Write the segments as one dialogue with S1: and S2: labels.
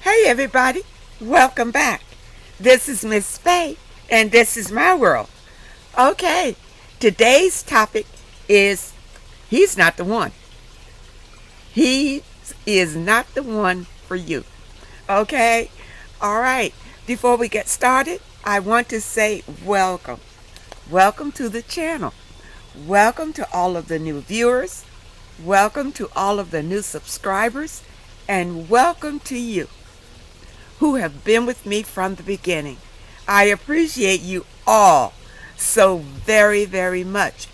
S1: Hey everybody, welcome back. This is Miss Faye and this is my world. Okay, today's topic is he's not the one. He is not the one for you. Okay? All right. Before we get started, I want to say welcome. Welcome to the channel. Welcome to all of the new viewers. Welcome to all of the new subscribers. And welcome to you who have been with me from the beginning. I appreciate you all so very, very much.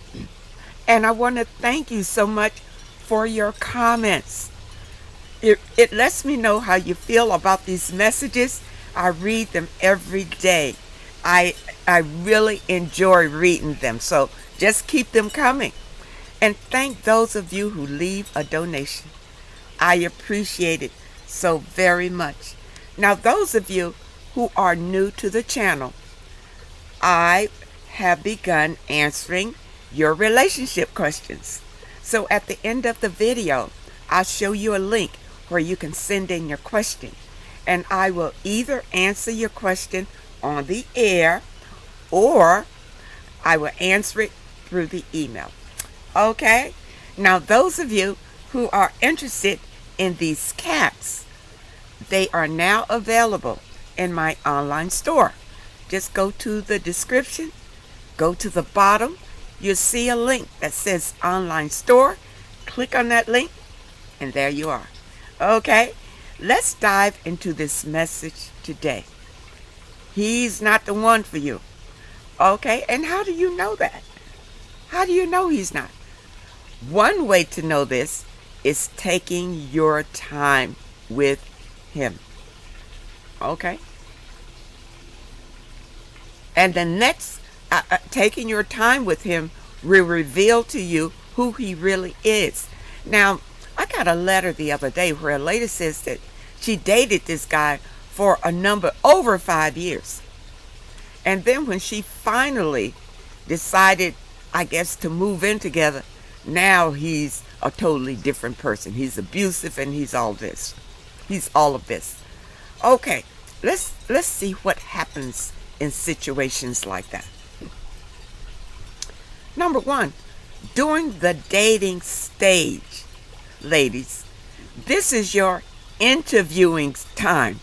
S1: And I want to thank you so much for your comments. It lets me know how you feel about these messages. I read them every day. I really enjoy reading them, so just keep them coming. And thank those of you who leave a donation. I appreciate it so very much. Now, those of you who are new to the channel, I have begun answering your relationship questions. So at the end of the video, I'll show you a link where you can send in your question. And I will either answer your question on the air or I will answer it through the email. Okay? Now, those of you who are interested in these caps, they are now available in my online store. Just go to the description, go to the bottom, you'll see a link that says online store. Click on that link, and there you are. Okay, let's dive into this message today. He's not the one for you. Okay, and how do you know that? How do you know he's not? One way to know this is taking your time with him. Okay? And the next, taking your time with him will reveal to you who he really is. Now, I got a letter the other day where a lady says that she dated this guy for over 5 years. And then when she finally decided, I guess, to move in together, now he's a totally different person. He's abusive and he's all this. He's all of this. Okay, let's see what happens in situations like that. Number one, during the dating stage, ladies, this is your interviewing time.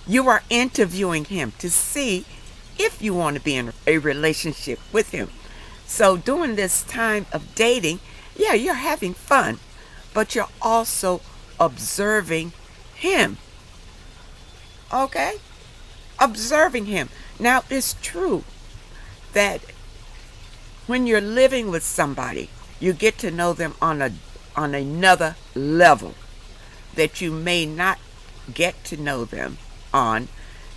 S1: You are interviewing him to see if you want to be in a relationship with him. So during this time of dating, yeah, you're having fun, but you're also observing him. Okay? Observing him. Now, it's true that when you're living with somebody, you get to know them on another level that you may not get to know them on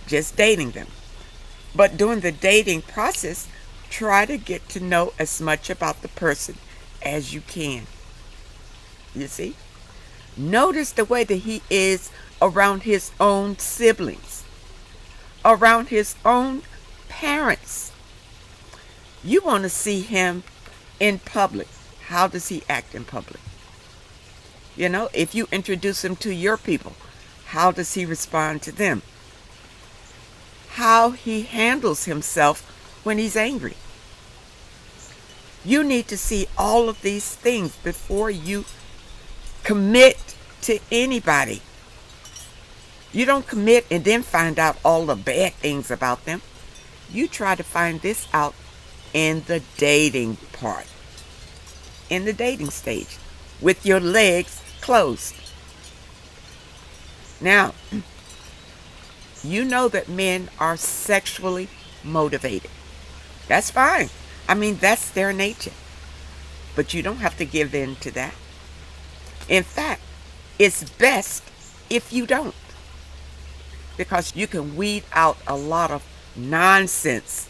S1: just dating them. But during the dating process, try to get to know as much about the person as you can. You see? Notice the way that he is around his own siblings, around his own parents. You want to see him in public. How does he act in public? You know, if you introduce him to your people, how does he respond to them? How he handles himself when he's angry. You need to see all of these things before you commit to anybody. You don't commit and then find out all the bad things about them. You try to find this out in the dating part, in the dating stage, with your legs closed. Now, you know that men are sexually motivated. That's fine. I mean, that's their nature. But you don't have to give in to that. In fact, it's best if you don't, because you can weed out a lot of nonsense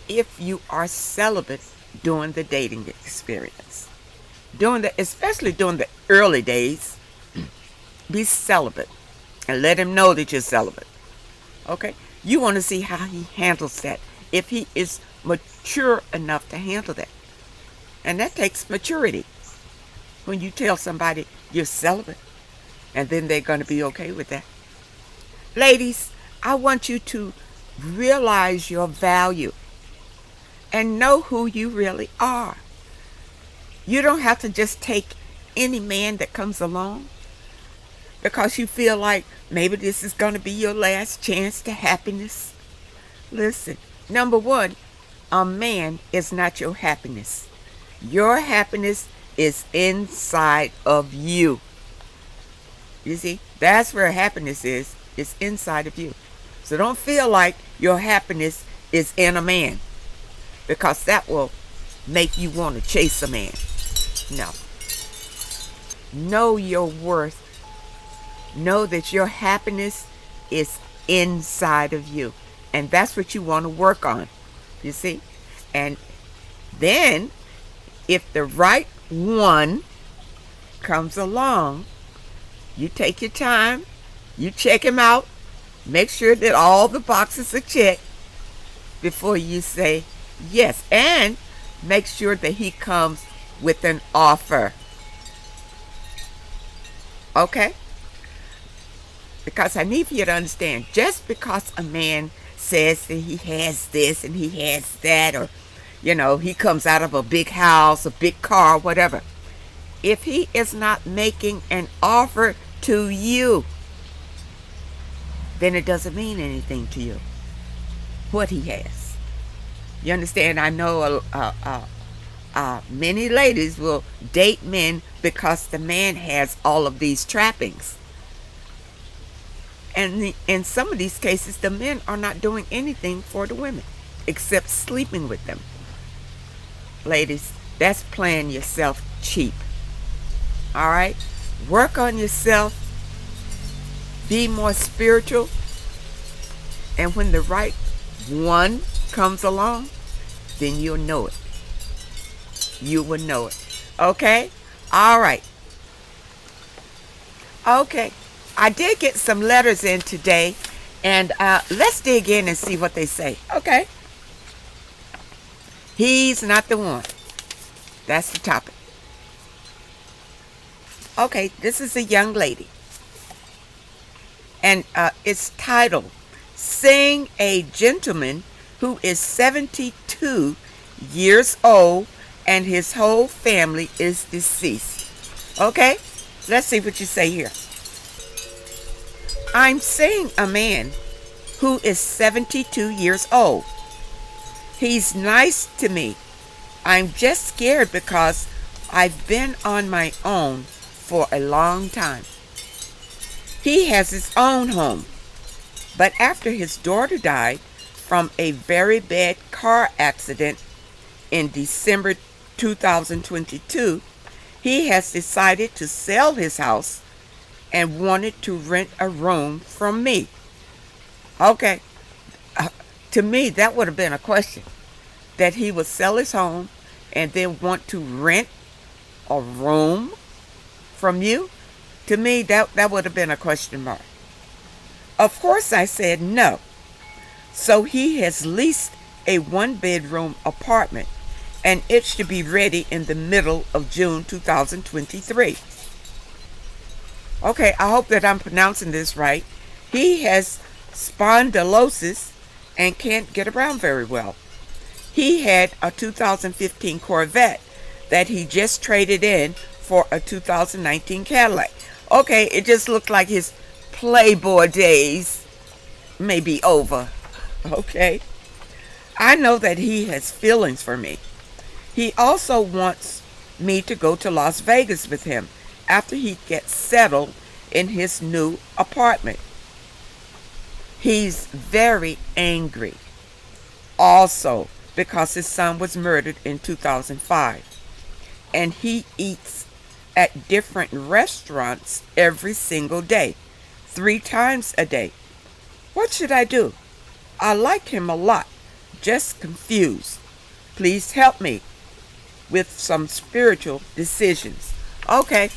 S1: if you are celibate during the dating experience. Especially during the early days, be celibate and let him know that you're celibate. Okay? You want to see how he handles that, if he is mature enough to handle that. And that takes maturity. When you tell somebody you're celibate, And then they're going to be okay with that. Ladies, I want you to realize your value and know who you really are. You don't have to just take any man that comes along because you feel like maybe this is going to be your last chance to happiness. Listen, number one, a man is not your happiness. Your happiness is inside of you. You see, that's where happiness is. It's inside of you. So don't feel like your happiness is in a man, because that will make you want to chase a man. No. Know your worth. Know that your happiness is inside of you. And that's what you want to work on. You see? And then, if the right one comes along, you take your time, you check him out, make sure that all the boxes are checked before you say yes. And make sure that he comes with an offer. Okay? Because I need for you to understand, just because a man says that he has this and he has that, or, he comes out of a big house, a big car, whatever, if he is not making an offer to you, then it doesn't mean anything to you what he has. You understand? I know many ladies will date men because the man has all of these trappings. And in some of these cases, the men are not doing anything for the women except sleeping with them. Ladies, that's playing yourself cheap. All right? Work on yourself. Be more spiritual. And when the right one comes along, then you'll know it. You will know it. Okay? All right. Okay. I did get some letters in today, and let's dig in and see what they say. Okay. He's not the one. That's the topic. Okay, this is a young lady. And it's titled, Seeing a Gentleman Who is 72 Years Old and His Whole Family is Deceased. Okay, let's see what you say here. I'm seeing a man who is 72 years old. He's nice to me. I'm just scared because I've been on my own for a long time. He has his own home, but after his daughter died from a very bad car accident in December 2022, he has decided to sell his house and wanted to rent a room from me. Okay, to me that would have been a question, that he would sell his home and then want to rent a room from you. To me that would have been a question mark. Of course I said no. So he has leased a 1-bedroom apartment, and it should be ready in the middle of June 2023. Okay, I hope that I'm pronouncing this right. He has spondylosis and can't get around very well. He had a 2015 Corvette that he just traded in for a 2019 Cadillac. Okay, it just looked like his Playboy days may be over. Okay. I know that he has feelings for me. He also wants me to go to Las Vegas with him after he gets settled in his new apartment. He's very angry also because his son was murdered in 2005, and he eats at different restaurants every single day, 3 times a day. What should I do? I like him a lot, just confused. Please help me with some spiritual decisions. Okay.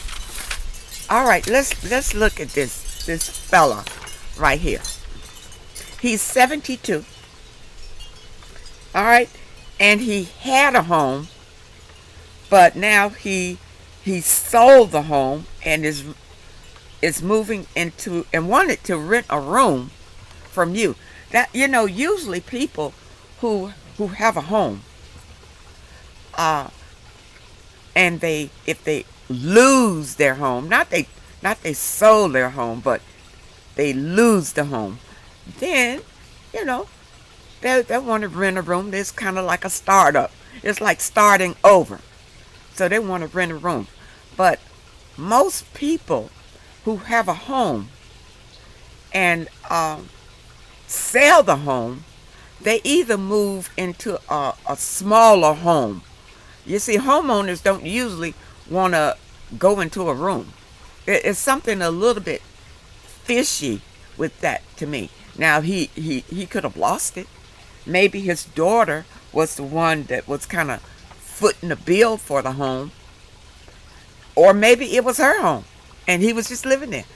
S1: All right, let's look at this fella right here. He's 72. All right, and he had a home, but now he sold the home and is is moving into and wanted to rent a room from you. That, usually people who have a home, uh and if they lose their home, not they sold their home, but they lose the home, then you know they want to rent a room. It's kind of like a startup. It's like starting over. So they want to rent a room. But most people who have a home and sell the home, they either move into a smaller home. You see, homeowners don't usually want to go into a room. It's something a little bit fishy with that to me. Now, he could have lost it. Maybe his daughter was the one that was kind of footing the bill for the home. Or maybe it was her home and he was just living there.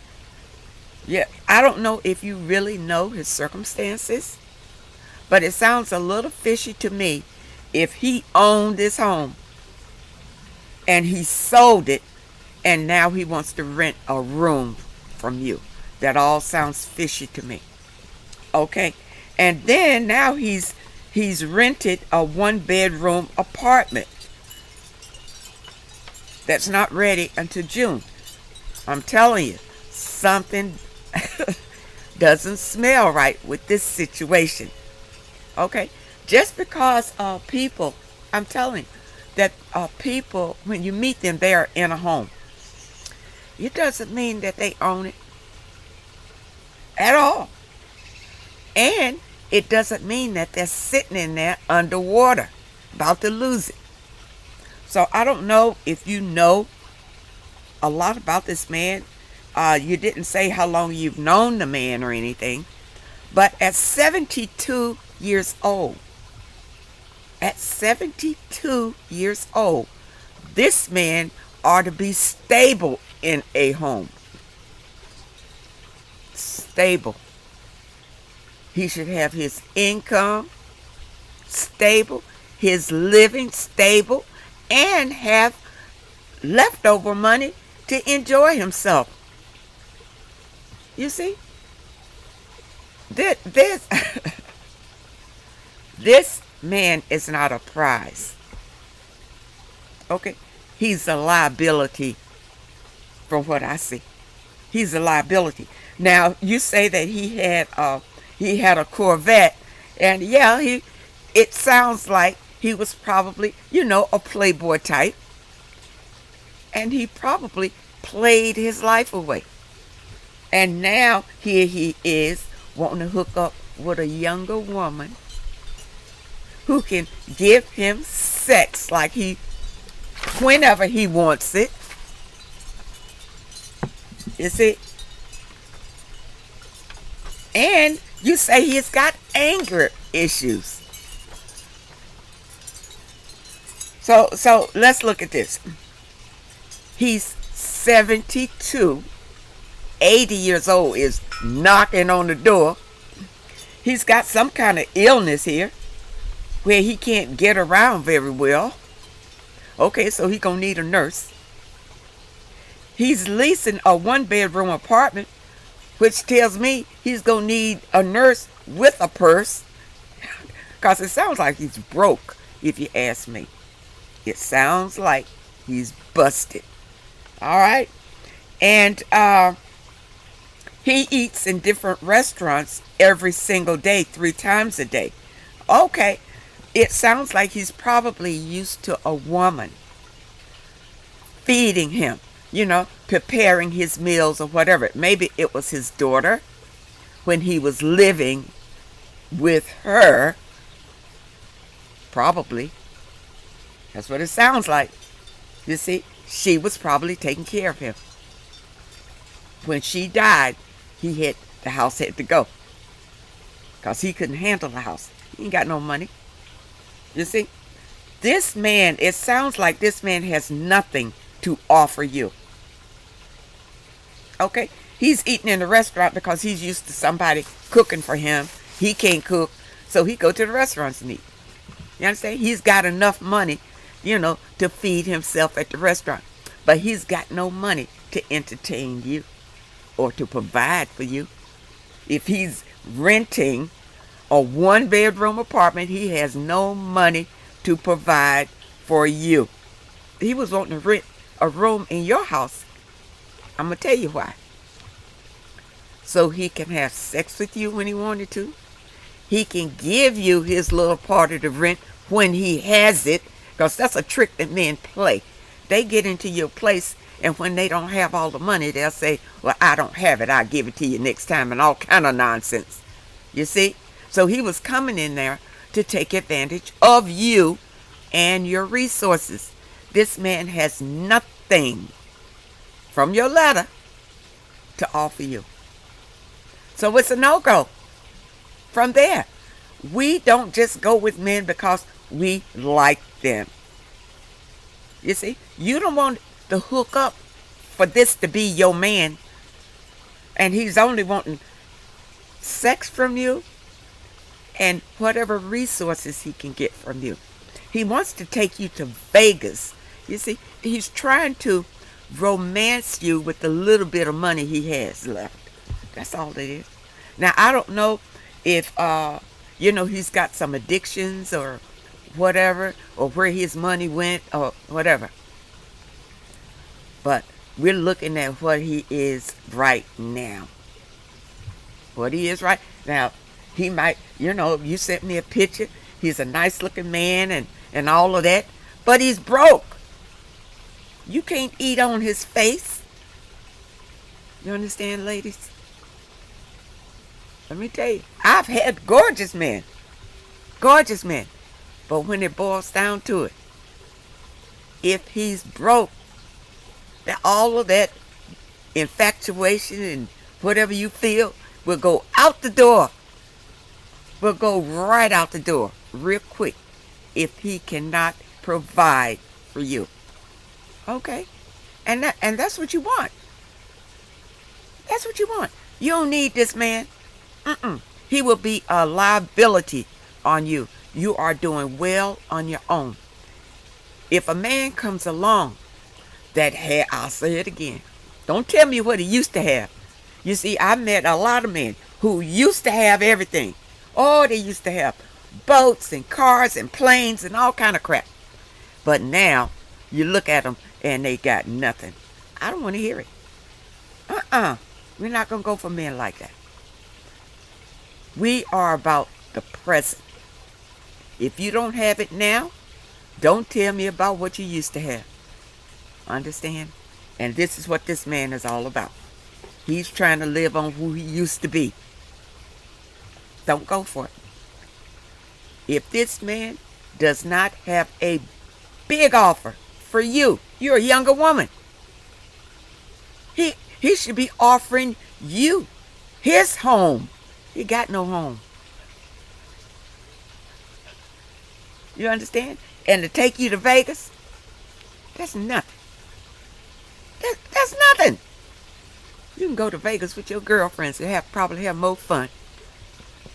S1: Yeah, I don't know if you really know his circumstances, but it sounds a little fishy to me if he owned this home and he sold it and now he wants to rent a room from you. That all sounds fishy to me. Okay? And then now he's rented a 1-bedroom apartment that's not ready until June. I'm telling you, something doesn't smell right with this situation. Okay? Just because people, I'm telling you, that people, when you meet them, they are in a home. It doesn't mean that they own it at all. And it doesn't mean that they're sitting in there underwater, about to lose it. So I don't know if you know a lot about this man. You didn't say how long you've known the man or anything. But at 72 years old, this man ought to be stable in a home. Stable. He should have his income stable, his living stable, and have leftover money to enjoy himself. You see? This this man is not a prize. Okay? He's a liability from what I see. He's a liability. Now, you say that he had a Corvette, and yeah, it sounds like he was probably, a playboy type, and he probably played his life away. And now here he is wanting to hook up with a younger woman who can give him sex like whenever he wants it. You see? And you say he's got anger issues. So let's look at this. He's 72. 80 years old is knocking on the door. He's got some kind of illness here where he can't get around very well. Okay, so he's going to need a nurse. He's leasing a 1-bedroom apartment, which tells me he's going to need a nurse with a purse, because it sounds like he's broke, if you ask me. It sounds like he's busted. All right? And he eats in different restaurants every single day, 3 times a day. Okay, it sounds like he's probably used to a woman feeding him, preparing his meals or whatever. Maybe it was his daughter when he was living with her. Probably. That's what it sounds like. You see, she was probably taking care of him. When she died, the house had to go, because he couldn't handle the house. He ain't got no money. You see, this man, it sounds like this man has nothing to offer you. Okay? He's eating in a restaurant because he's used to somebody cooking for him. He can't cook, so he go to the restaurants and eat. You understand? He's got enough money, to feed himself at the restaurant. But he's got no money to entertain you. or to provide for you. If he's renting a 1-bedroom apartment, he has no money to provide for you. He was wanting to rent a room in your house. I'm going to tell you why. So he can have sex with you when he wanted to. He can give you his little part of the rent when he has it, because that's a trick that men play. They get into your place, and when they don't have all the money, they'll say, well, I don't have it, I'll give it to you next time, and all kind of nonsense. You see? So he was coming in there to take advantage of you and your resources. This man has nothing from your letter to offer you. So it's a no-go. From there, we don't just go with men because we like them. You see, you don't want to hook up for this to be your man, and he's only wanting sex from you and whatever resources he can get from you. He wants to take you to Vegas. You see, he's trying to romance you with the little bit of money he has left. That's all it is. Now, I don't know if, he's got some addictions or whatever, or where his money went or whatever. But we're looking at what he is right now. What he is right now. He might, you sent me a picture. He's a nice looking man and all of that. But he's broke. You can't eat on his face. You understand, ladies? Let me tell you, I've had gorgeous men. Gorgeous men. But when it boils down to it, if he's broke, all of that infatuation and whatever you feel will go out the door. Will go right out the door real quick if he cannot provide for you. Okay? And that's what you want. That's what you want. You don't need this man. He will be a liability on you. You are doing well on your own. If a man comes along that I'll say it again. Don't tell me what he used to have. You see, I met a lot of men who used to have everything. Oh, they used to have boats and cars and planes and all kind of crap. But now, you look at them and they got nothing. I don't want to hear it. We're not going to go for men like that. We are about the present. If you don't have it now, don't tell me about what you used to have. Understand? And this is what this man is all about. He's trying to live on who he used to be. Don't go for it. If this man does not have a big offer for you, you're a younger woman. He should be offering you his home. He got no home. You understand? And to take you to Vegas, that's nothing. That's nothing. You can go to Vegas with your girlfriends and probably have more fun.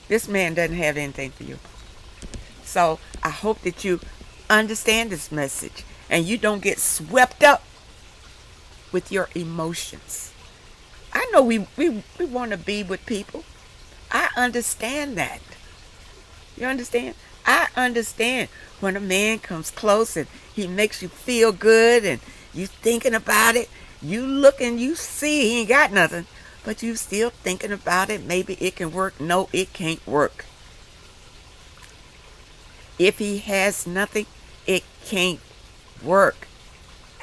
S1: This man doesn't have anything for you. So I hope that you understand this message and you don't get swept up with your emotions. I know we want to be with people. I understand that. You understand? I understand when a man comes close and he makes you feel good and you thinking about it. You look and you see he ain't got nothing, but you still thinking about it. Maybe it can work. No, it can't work. If he has nothing, it can't work.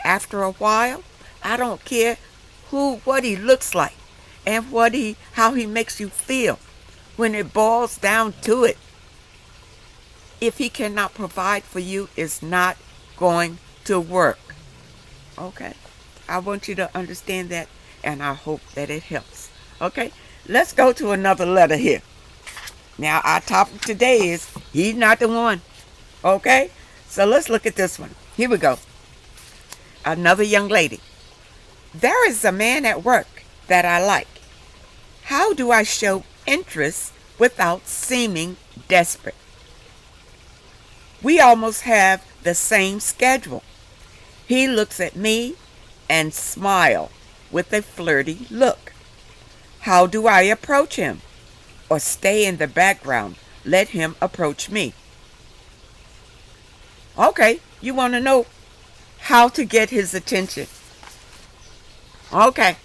S1: After a while, I don't care what he looks like and how he makes you feel. When it boils down to it, if he cannot provide for you, it's not going to work. Okay? I want you to understand that, and I hope that it helps. Okay? Let's go to another letter here. Now, our topic today is, he's not the one. Okay? So let's look at this one. Here we go. Another young lady. There is a man at work that I like. How do I show interest without seeming desperate? We almost have the same schedule. He looks at me and smiles with a flirty look. How do I approach him? Or stay in the background? Let him approach me. Okay, you want to know how to get his attention. Okay.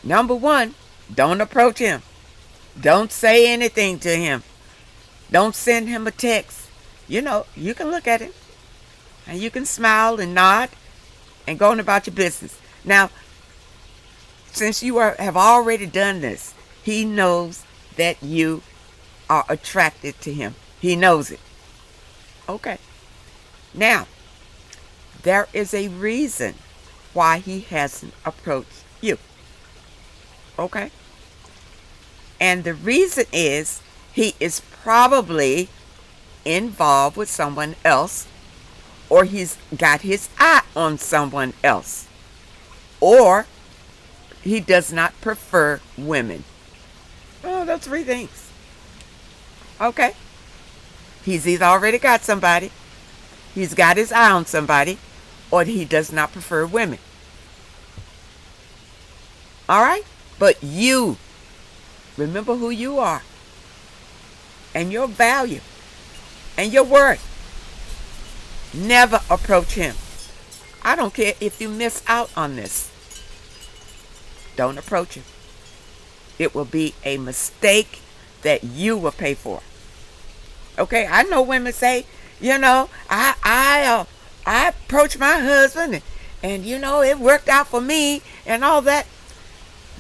S1: Number one, don't approach him. Don't say anything to him. Don't send him a text. You know, you can look at him and you can smile and nod and go on about your business. Now, since you have already done this, he knows that you are attracted to him. He knows it. Okay. Now, there is a reason why he hasn't approached you. Okay? And the reason is he is probably involved with someone else, or he's got his eye on someone else, or he does not prefer women. Oh, those three things. Okay? He's either already got somebody, he's got his eye on somebody, or he does not prefer women. All right? But you, remember who you are, and your value, and your worth. Never approach him. I don't care if you miss out on this. Don't approach him. It will be a mistake that you will pay for. Okay, I know women say, you know, I approached my husband and you know, it worked out for me and all that.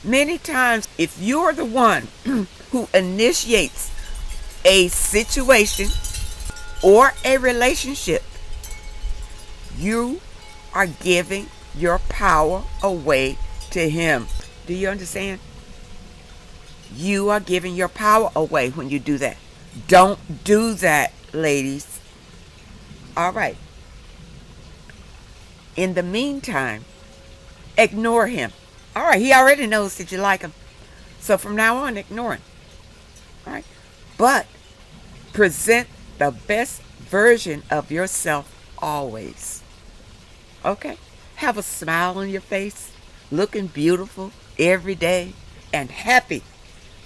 S1: Many times, if you're the one who initiates a situation or a relationship, you are giving your power away to him. Do you understand? You are giving your power away when you do that. Don't do that, ladies. All right. In the meantime, ignore him. All right, he already knows that you like him. So from now on, ignore him. All right? But present the best version of yourself always. Okay? Have a smile on your face, looking beautiful every day and happy.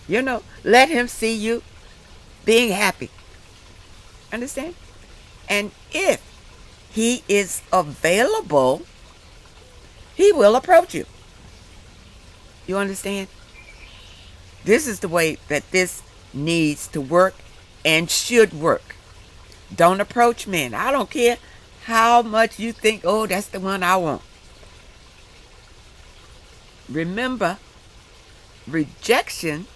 S1: You know, let him see you being happy. Understand? And if he is available, he will approach you. You understand? This is the way that this needs to work and should work. Don't approach men. I don't care how much you think, oh, that's the one I want. Remember, rejection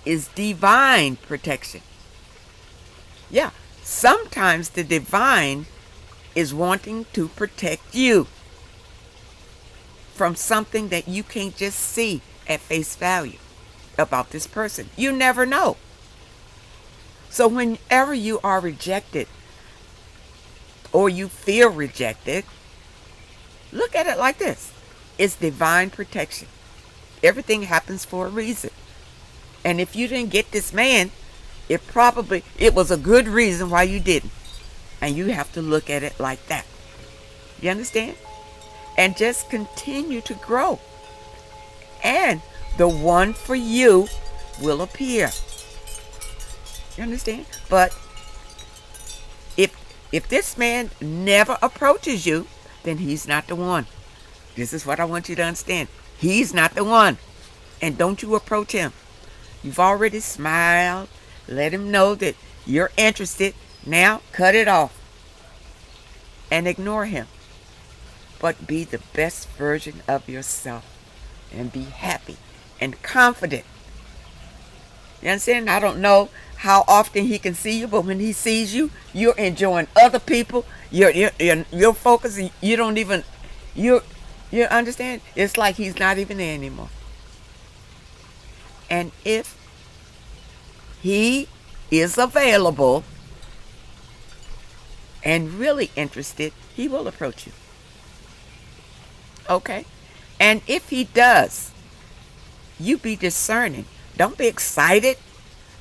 S1: is divine protection. Yeah, sometimes the divine is wanting to protect you from something that you can't just see at face value about this person. You never know. So whenever you are rejected or you feel rejected, look at it like this. It's divine protection. Everything happens for a reason. And if you didn't get this man, it was a good reason why you didn't. And you have to look at it like that. You understand? And just continue to grow. And the one for you will appear. You understand? But if this man never approaches you, then he's not the one. This is what I want you to understand. He's not the one. And don't you approach him. You've already smiled. Let him know that you're interested. Now cut it off. And ignore him. But be the best version of yourself. And be happy and confident. You understand? I don't know how often he can see you, but when he sees you, you're enjoying other people. You're focusing. You don't even, you understand? It's like he's not even there anymore. And if he is available and really interested, he will approach you. Okay? And if he does, you be discerning. Don't be excited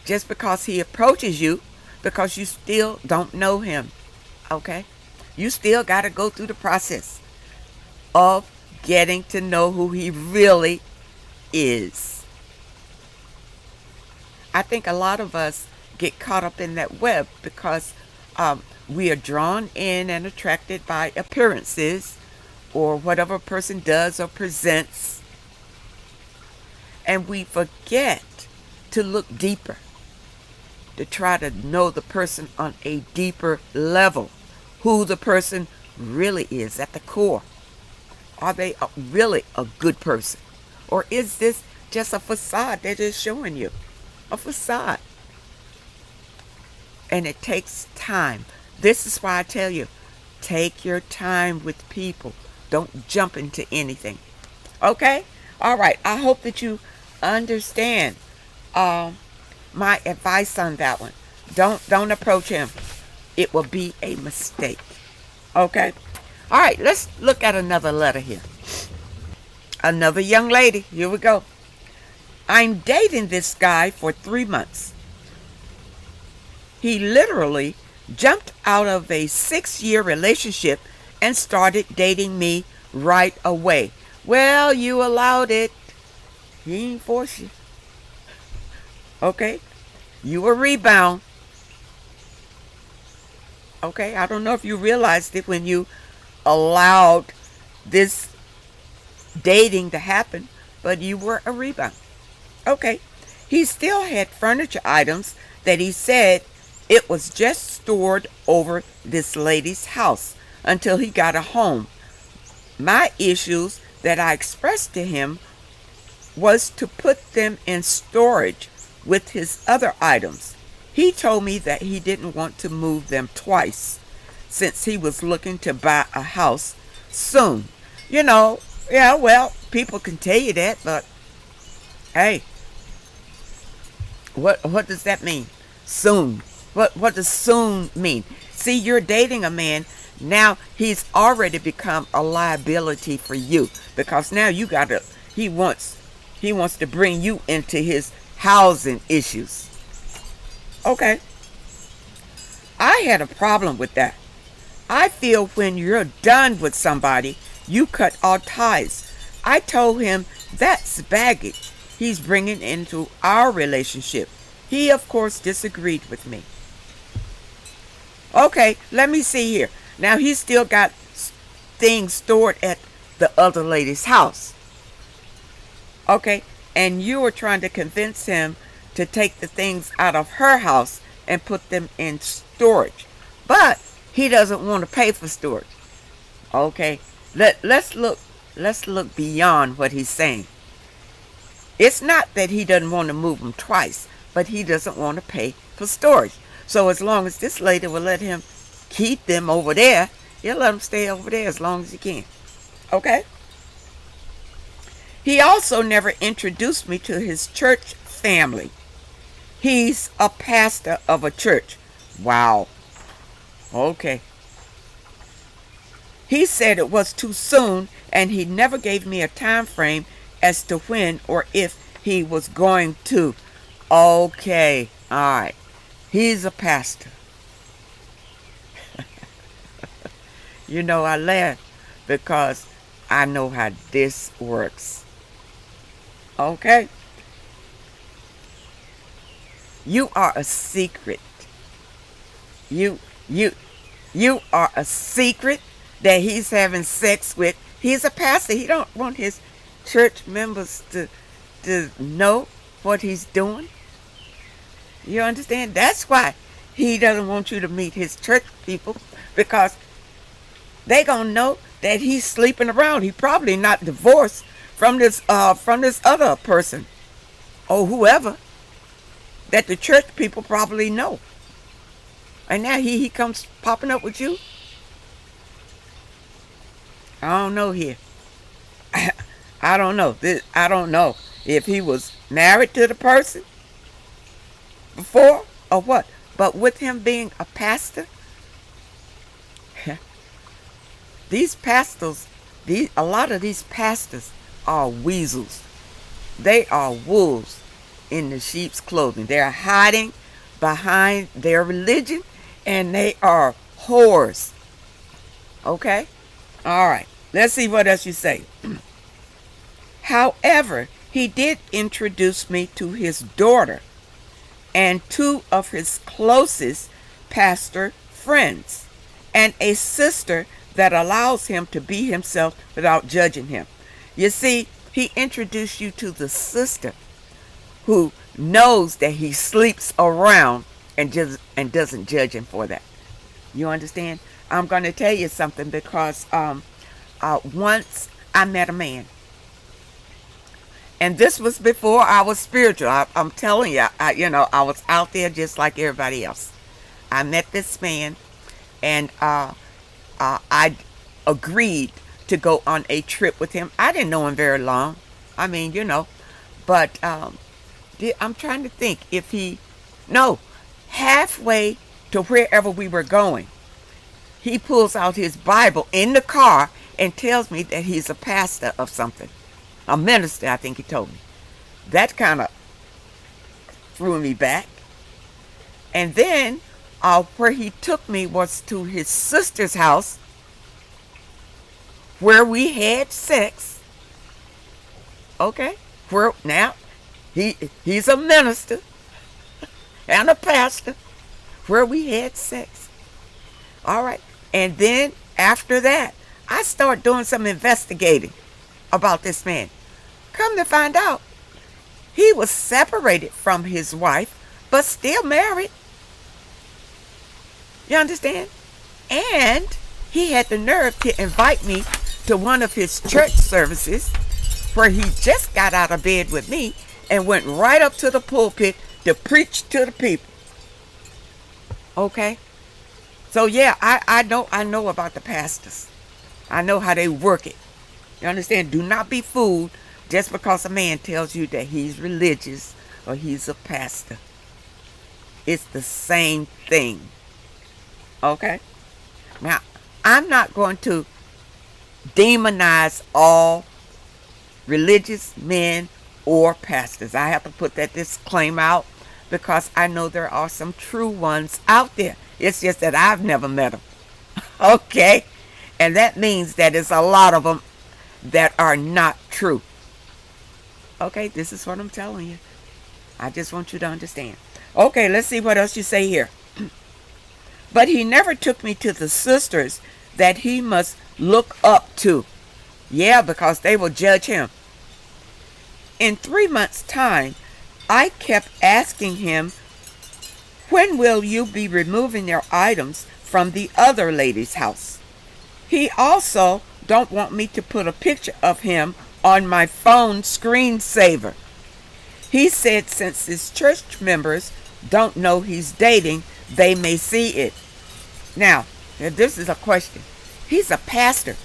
S1: just because he approaches you, because you still don't know him. Okay? You still got to go through the process of getting to know who he really is. I think a lot of us get caught up in that web because we are drawn in and attracted by appearances or whatever a person does or presents, and we forget to look deeper, to try to know the person on a deeper level, who the person really is at the core. Are they really a good person? Or is this just a facade that is showing you? A facade. And it takes time. This is why I tell you, take your time with people. Don't jump into anything. Okay? All right. I hope that you understand my advice on that one. Don't approach him. It will be a mistake. Okay? All right. Let's look at another letter here. Another young lady. Here we go. I'm dating this guy for 3 months. He literally jumped out of a 6-year relationship and started dating me right away. Well, you allowed it. He ain't force you. Okay? You a rebound. Okay? I don't know if you realized it when you allowed this dating to happen, but you were a rebound. Okay. He still had furniture items that he said it was just stored over this lady's house until he got a home. My issues that I expressed to him was to put them in storage with his other items. He told me that he didn't want to move them twice since he was looking to buy a house soon. Yeah, well, people can tell you that, but hey, what does that mean? Soon. What does soon mean? See, you're dating a man. Now he's already become a liability for you because now he wants to bring you into his housing issues. Okay. I had a problem with that. I feel when you're done with somebody, you cut all ties. I told him that's baggage he's bringing into our relationship. He, of course, disagreed with me. Okay, let me see here. Now, he's still got things stored at the other lady's house. Okay, and you were trying to convince him to take the things out of her house and put them in storage. But he doesn't want to pay for storage. Okay, let's look beyond what he's saying. It's not that he doesn't want to move them twice, but he doesn't want to pay for storage. So as long as this lady will let him keep them over there, he'll let them stay over there as long as he can. Okay? He also never introduced me to his church family. He's a pastor of a church. Wow. Okay. He said it was too soon, and he never gave me a time frame as to when or if he was going to. Okay. All right. He's a pastor. I laugh because I know how this works. Okay? You are a secret. You are a secret that he's having sex with. He's a pastor. He don't want his church members to know what he's doing. You understand? That's why he doesn't want you to meet his church people, because they gonna know that he's sleeping around. He probably not divorced from this other person or whoever that the church people probably know. And now he comes popping up with you. I don't know here. I don't know. I don't know if he was married to the person before or what. But with him being a pastor, these pastors, a lot of these pastors are weasels. They are wolves in the sheep's clothing. They're hiding behind their religion, and they are whores. Okay? All right. Let's see what else you say. However, He did introduce me to his daughter and two of his closest pastor friends, and a sister that allows him to be himself without judging him. You see, he introduced you to the sister who knows that he sleeps around and doesn't judge him for that. You understand? I'm going to tell you something because once I met a man, and this was before I was spiritual. I'm telling you, I was out there just like everybody else. I met this man, and I agreed to go on a trip with him. I didn't know him very long. I mean, but I'm trying to think if halfway to wherever we were going, he pulls out his Bible in the car and tells me that he's a pastor of something. A minister, I think he told me. That kind of threw me back. And then where he took me was to his sister's house where we had sex. Okay? Where now he's a minister and a pastor where we had sex. All right. And then after that, I started doing some investigating about this man. Come to find out, he was separated from his wife, but still married. You understand? And he had the nerve to invite me to one of his church services where he just got out of bed with me and went right up to the pulpit to preach to the people. Okay? So yeah, I know about the pastors. I know how they work it. You understand? Do not be fooled just because a man tells you that he's religious or he's a pastor. It's the same thing. Okay? Now, I'm not going to demonize all religious men or pastors. I have to put that disclaimer out because I know there are some true ones out there. It's just that I've never met them. Okay? And that means that there's a lot of them that are not true. Okay, this is what I'm telling you. I just want you to understand. Okay, let's see what else you say here. But he never took me to the sisters that he must look up to. Yeah, because they will judge him. In 3 months' time, I kept asking him, when will you be removing your items from the other lady's house? He also don't want me to put a picture of him on my phone screensaver. He said since his church members don't know he's dating, they may see it. Now, this is a question. He's a pastor.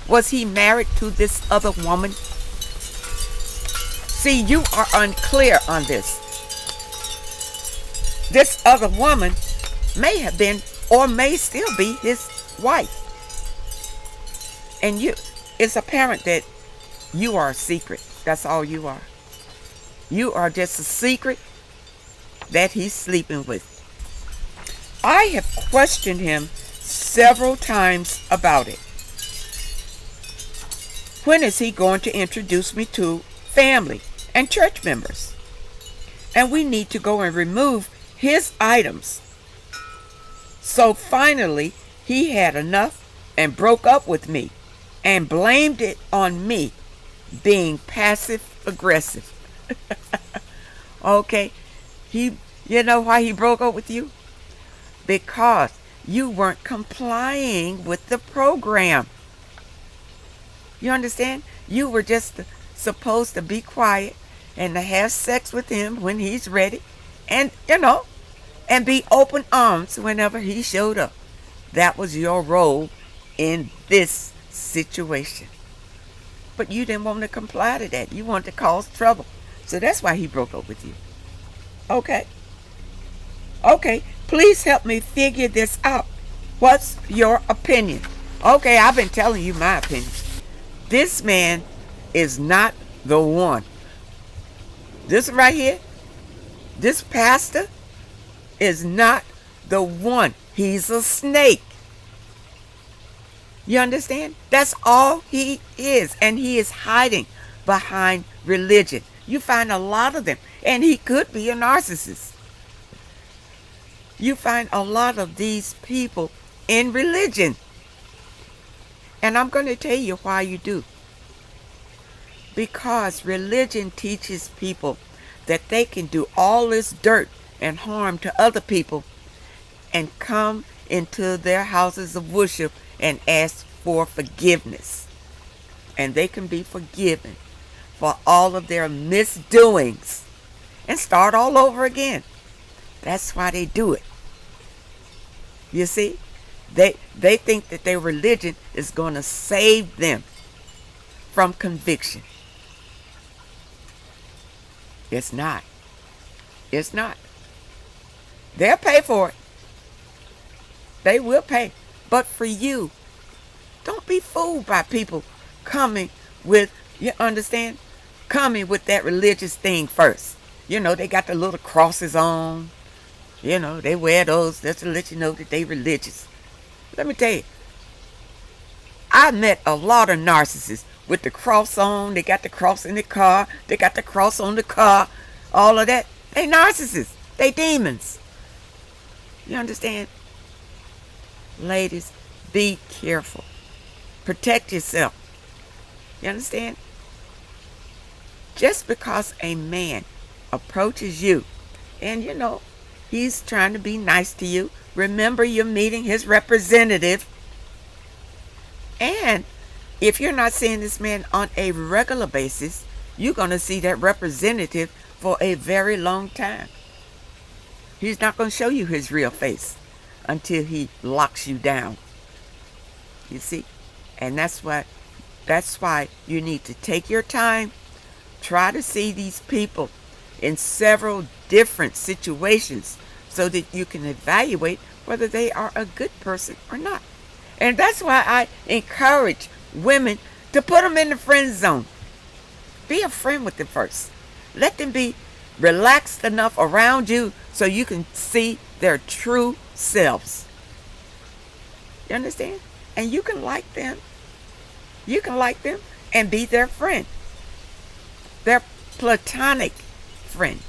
S1: Was he married to this other woman? See, you are unclear on this. This other woman may have been or may still be his wife. And it's apparent that you are a secret. That's all you are. You are just a secret that he's sleeping with. I have questioned him several times about it. When is he going to introduce me to family and church members? And we need to go and remove his items. So finally, he had enough and broke up with me and blamed it on me being passive aggressive. Okay, you know why he broke up with you? Because you weren't complying with the program. You understand? You were just supposed to be quiet and to have sex with him when he's ready, and and be open arms whenever he showed up. That was your role in this situation. But you didn't want to comply to that. You wanted to cause trouble. So that's why he broke up with you. Okay. Okay, please help me figure this out. What's your opinion? Okay, I've been telling you my opinion. This man is not the one. This right here, this pastor is not the one. He's a snake. You understand? That's all he is. And he is hiding behind religion. You find a lot of them. And he could be a narcissist. You find a lot of these people in religion. And I'm going to tell you why you do. Because religion teaches people that they can do all this dirt and harm to other people and come into their houses of worship and ask for forgiveness. And they can be forgiven for all of their misdoings and start all over again. That's why they do it. You see, they think that their religion is going to save them from conviction. It's not. It's not. They'll pay for it. They will pay. But for you, don't be fooled by people coming with, you understand, coming with that religious thing first. You know, they got the little crosses on. You know, they wear those just to let you know that they religious. Let me tell you, I met a lot of narcissists with the cross on. They got the cross in the car. They got the cross on the car. All of that. They narcissists. They demons. You understand? Ladies, be careful. Protect yourself. You understand? Just because a man approaches you and, you know, he's trying to be nice to you, remember you're meeting his representative. And if you're not seeing this man on a regular basis, you're going to see that representative for a very long time. He's not going to show you his real face until he locks you down. You see? And that's why you need to take your time. Try to see these people in several different situations so that you can evaluate whether they are a good person or not. And that's why I encourage women to put them in the friend zone. Be a friend with them first. Let them be relaxed enough around you so you can see their true selves. You understand? And you can like them. You can like them and be their friend. Their platonic friend.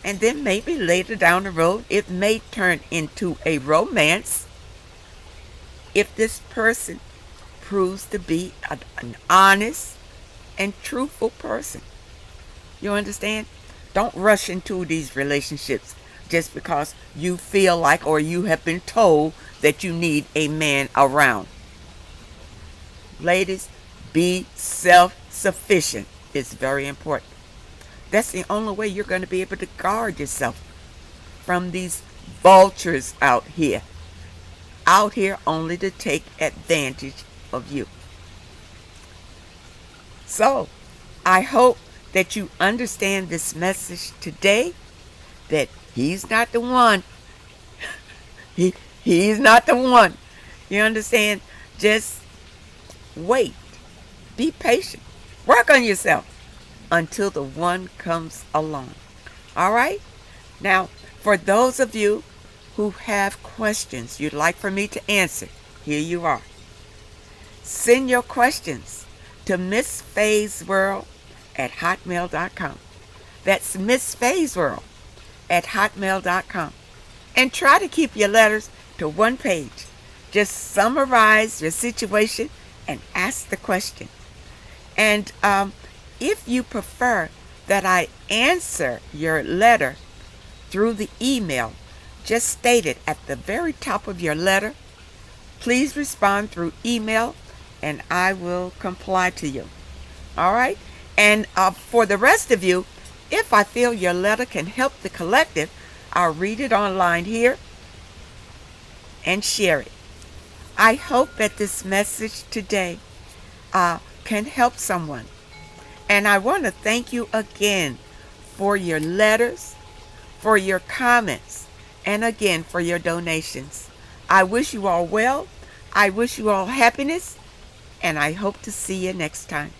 S1: And then maybe later down the road, it may turn into a romance if this person proves to be an honest and truthful person. You understand? Don't rush into these relationships just because you feel like or you have been told that you need a man around. Ladies, be self-sufficient. It's very important. That's the only way you're going to be able to guard yourself from these vultures out here. Out here only to take advantage of you. So, I hope that you understand this message today, that he's not the one. He's not the one. You understand? Just wait. Be patient. Work on yourself until the one comes along. All right? Now, for those of you who have questions you'd like for me to answer, here you are. Send your questions to Miss Faye's World at hotmail.com. That's Miss Faye's World at hotmail.com. And try to keep your letters to one page. Just summarize your situation and ask the question. And if you prefer that I answer your letter through the email, just state it at the very top of your letter. Please respond through email and I will comply to you. All right? And for the rest of you, if I feel your letter can help the collective, I'll read it online here and share it. I hope that this message today can help someone. And I want to thank you again for your letters, for your comments, and again for your donations. I wish you all well. I wish you all happiness. And I hope to see you next time.